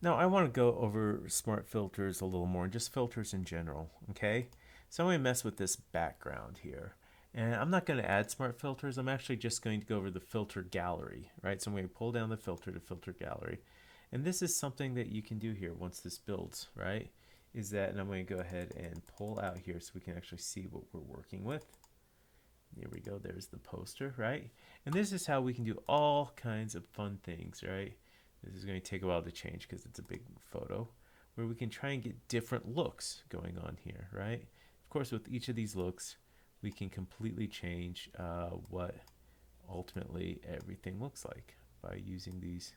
Now I want to go over smart filters a little more and just filters in general, okay? So I'm going to mess with this background here. And I'm not going to add smart filters. I'm actually just going to go over the filter gallery, right? So I'm going to pull down the filter to filter gallery. And this is something that you can do here once this builds, right? Is that, and I'm going to go ahead and pull out here so we can actually see what we're working with. Here we go, there's the poster, right? And this is how we can do all kinds of fun things, right? This is going to take a while to change because it's a big photo, where we can try and get different looks going on here, right? Of course, with each of these looks, we can completely change what ultimately everything looks like by using these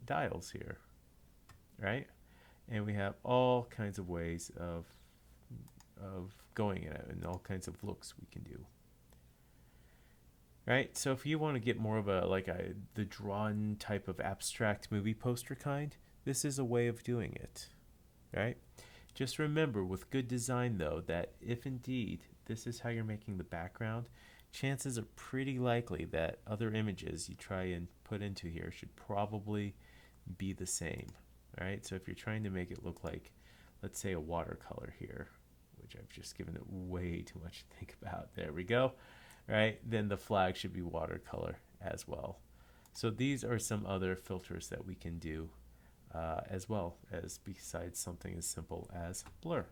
dials here, right? And we have all kinds of ways of going at it and all kinds of looks we can do. Right? So if you want to get more of a like a the drawn type of abstract movie poster kind, this is a way of doing it, right? Just remember with good design though that if indeed this is how you're making the background, chances are pretty likely that other images you try and put into here should probably be the same, right? So if you're trying to make it look like, let's say, a watercolor here, which I've just given it way too much to think about. There we go, right? Then the flag should be watercolor as well. So these are some other filters that we can do as well as besides something as simple as blur.